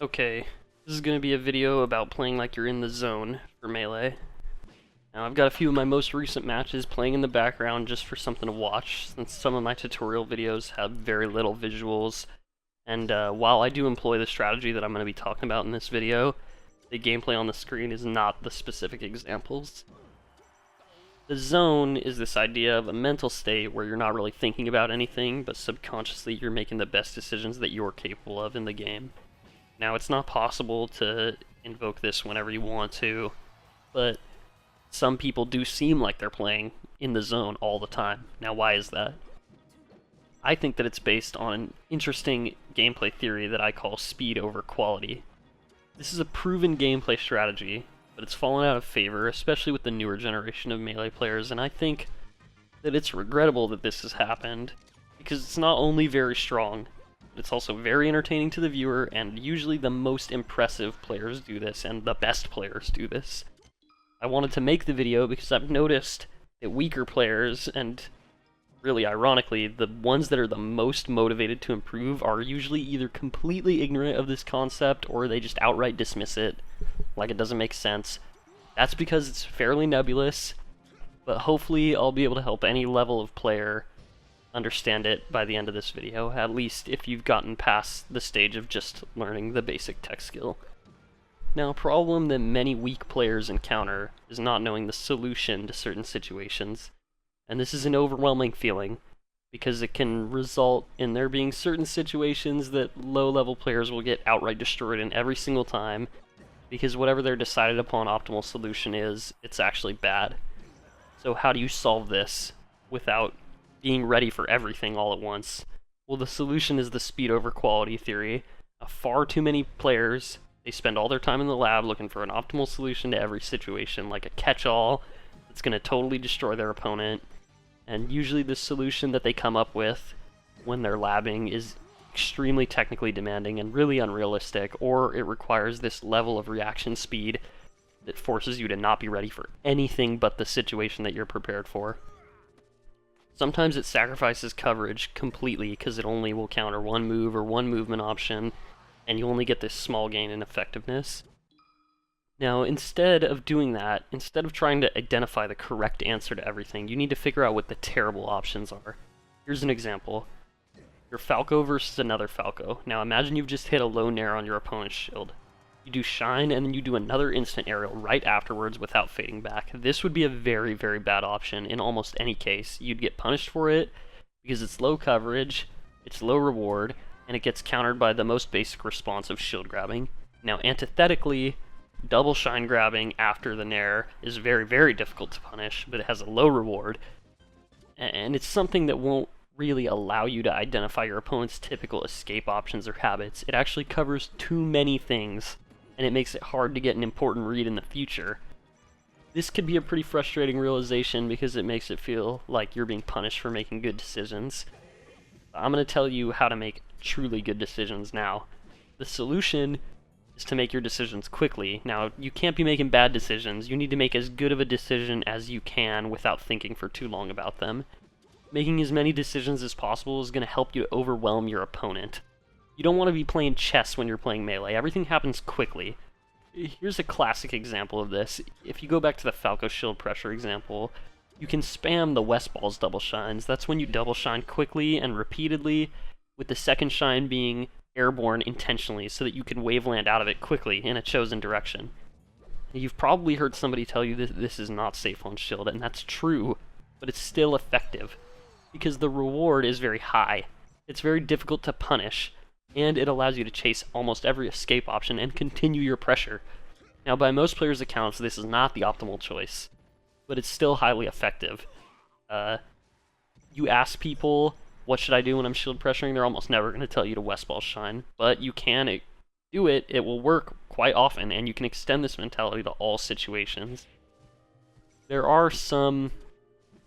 Okay, this is going to be a video about playing like you're in the zone for Melee. Now I've got a few of my most recent matches playing in the background just for something to watch, since some of my tutorial videos have very little visuals. And while I do employ the strategy that I'm going to be talking about in this video, the gameplay on the screen is not the specific examples. The zone is this idea of a mental state where you're not really thinking about anything, but subconsciously you're making the best decisions that you're capable of in the game. Now, it's not possible to invoke this whenever you want to, but some people do seem like they're playing in the zone all the time. Now, why is that? I think that it's based on an interesting gameplay theory that I call speed over quality. This is a proven gameplay strategy, but it's fallen out of favor, especially with the newer generation of Melee players, and I think that it's regrettable that this has happened, because it's not only very strong, it's also very entertaining to the viewer, and usually the most impressive players do this, and the best players do this. I wanted to make the video because I've noticed that weaker players, and really ironically, the ones that are the most motivated to improve are usually either completely ignorant of this concept, or they just outright dismiss it, like it doesn't make sense. That's because it's fairly nebulous, but hopefully I'll be able to help any level of player understand it by the end of this video, at least if you've gotten past the stage of just learning the basic tech skill. Now, a problem that many weak players encounter is not knowing the solution to certain situations, and this is an overwhelming feeling, because it can result in there being certain situations that low-level players will get outright destroyed in every single time, because whatever their decided upon optimal solution is, it's actually bad. So how do you solve this without being ready for everything all at once? Well, the solution is the speed over quality theory. Far too many players, they spend all their time in the lab looking for an optimal solution to every situation, like a catch-all that's going to totally destroy their opponent. And usually the solution that they come up with when they're labbing is extremely technically demanding and really unrealistic, or it requires this level of reaction speed that forces you to not be ready for anything but the situation that you're prepared for. Sometimes it sacrifices coverage completely because it only will counter one move or one movement option, and you only get this small gain in effectiveness. Now, instead of doing that, instead of trying to identify the correct answer to everything, you need to figure out what the terrible options are. Here's an example. Your Falco versus another Falco. Now imagine you've just hit a low nair on your opponent's shield. You do Shine, and then you do another instant aerial right afterwards without fading back. This would be a very, very bad option in almost any case. You'd get punished for it because it's low coverage, it's low reward, and it gets countered by the most basic response of shield grabbing. Now, antithetically, double Shine grabbing after the nair is very, very difficult to punish, but it has a low reward, and it's something that won't really allow you to identify your opponent's typical escape options or habits. It actually covers too many things, and it makes it hard to get an important read in the future. This could be a pretty frustrating realization because it makes it feel like you're being punished for making good decisions. I'm going to tell you how to make truly good decisions now. The solution is to make your decisions quickly. Now, you can't be making bad decisions. You need to make as good of a decision as you can without thinking for too long about them. Making as many decisions as possible is going to help you overwhelm your opponent. You don't want to be playing chess when you're playing Melee. Everything happens quickly. Here's a classic example of this. If you go back to the Falco shield pressure example, you can spam the West Ball's double shines. That's when you double shine quickly and repeatedly, with the second shine being airborne intentionally so that you can waveland out of it quickly in a chosen direction. You've probably heard somebody tell you that this is not safe on shield, and that's true, but it's still effective because the reward is very high. It's very difficult to punish, and it allows you to chase almost every escape option and continue your pressure. Now, by most players' accounts, this is not the optimal choice, but it's still highly effective. You ask people, what should I do when I'm shield pressuring? They're almost never going to tell you to West Ball Shine, but you can do it. It will work quite often, and you can extend this mentality to all situations. There are some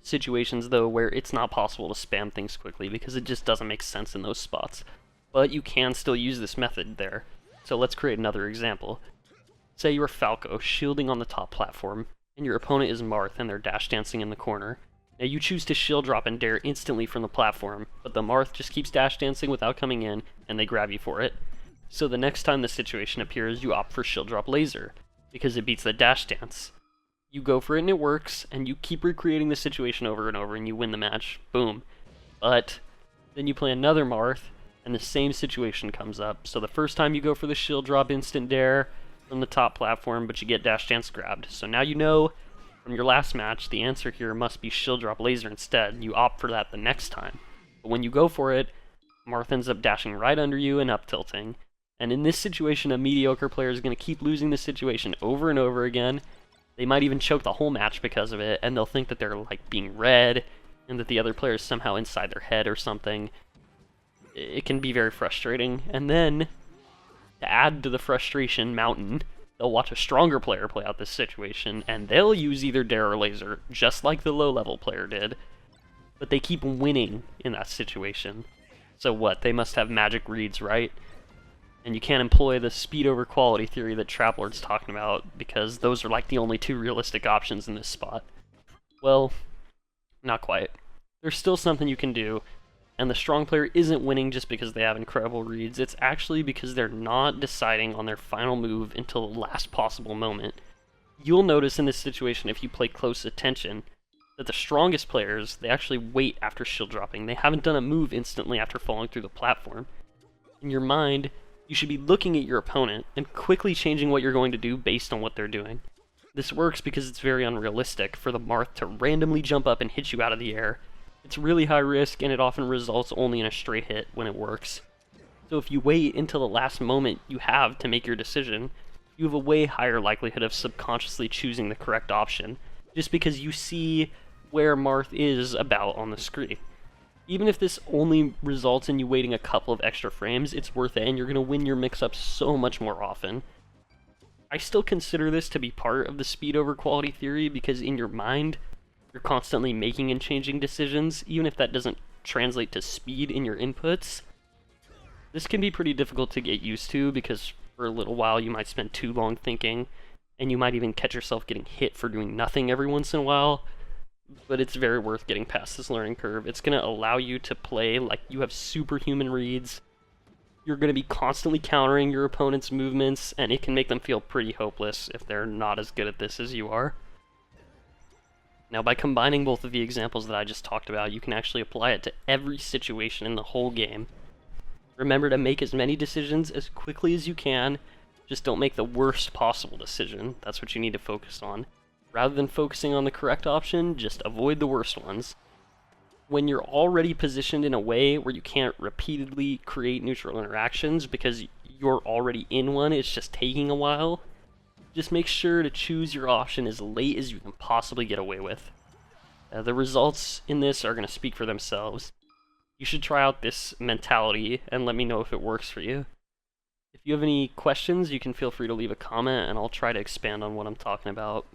situations, though, where it's not possible to spam things quickly because it just doesn't make sense in those spots. But you can still use this method there. So let's create another example. Say you're Falco, shielding on the top platform, and your opponent is Marth, and they're dash dancing in the corner. Now you choose to shield drop and dare instantly from the platform, but the Marth just keeps dash dancing without coming in, and they grab you for it. So the next time the situation appears, you opt for Shield Drop Laser, because it beats the dash dance. You go for it and it works, and you keep recreating the situation over and over, and you win the match. Boom. But then you play another Marth, and the same situation comes up. So the first time you go for the Shield Drop Instant Dare from the top platform, but you get dash dance grabbed. So now you know from your last match, the answer here must be Shield Drop Laser instead. You opt for that the next time. But when you go for it, Marth ends up dashing right under you and up tilting. And in this situation, a mediocre player is going to keep losing the situation over and over again. They might even choke the whole match because of it, and they'll think that they're like being read, and that the other player is somehow inside their head or something. It can be very frustrating. And then, to add to the frustration mountain, they'll watch a stronger player play out this situation, and they'll use either Dare or Laser, just like the low-level player did. But they keep winning in that situation. So what? They must have magic reads, right? And you can't employ the speed over quality theory that Traplord's talking about, because those are like the only two realistic options in this spot. Well, not quite. There's still something you can do, and the strong player isn't winning just because they have incredible reads. It's actually because they're not deciding on their final move until the last possible moment. You'll notice in this situation, if you pay close attention, that the strongest players, they actually wait after shield dropping. They haven't done a move instantly after falling through the platform. In your mind, you should be looking at your opponent and quickly changing what you're going to do based on what they're doing. This works because it's very unrealistic for the Marth to randomly jump up and hit you out of the air. It's really high risk, and it often results only in a straight hit when it works. So if you wait until the last moment you have to make your decision, you have a way higher likelihood of subconsciously choosing the correct option, just because you see where Marth is about on the screen. Even if this only results in you waiting a couple of extra frames, it's worth it, and you're going to win your mix-ups so much more often. I still consider this to be part of the speed over quality theory, because in your mind, you're constantly making and changing decisions, even if that doesn't translate to speed in your inputs. This can be pretty difficult to get used to, because for a little while you might spend too long thinking, and you might even catch yourself getting hit for doing nothing every once in a while. But it's very worth getting past this learning curve. It's going to allow you to play like you have superhuman reads. You're going to be constantly countering your opponent's movements, and it can make them feel pretty hopeless if they're not as good at this as you are. Now, by combining both of the examples that I just talked about, you can actually apply it to every situation in the whole game. Remember to make as many decisions as quickly as you can. Just don't make the worst possible decision. That's what you need to focus on. Rather than focusing on the correct option, just avoid the worst ones. When you're already positioned in a way where you can't repeatedly create neutral interactions because you're already in one, it's just taking a while, just make sure to choose your option as late as you can possibly get away with. The results in this are going to speak for themselves. You should try out this mentality and let me know if it works for you. If you have any questions, you can feel free to leave a comment and I'll try to expand on what I'm talking about.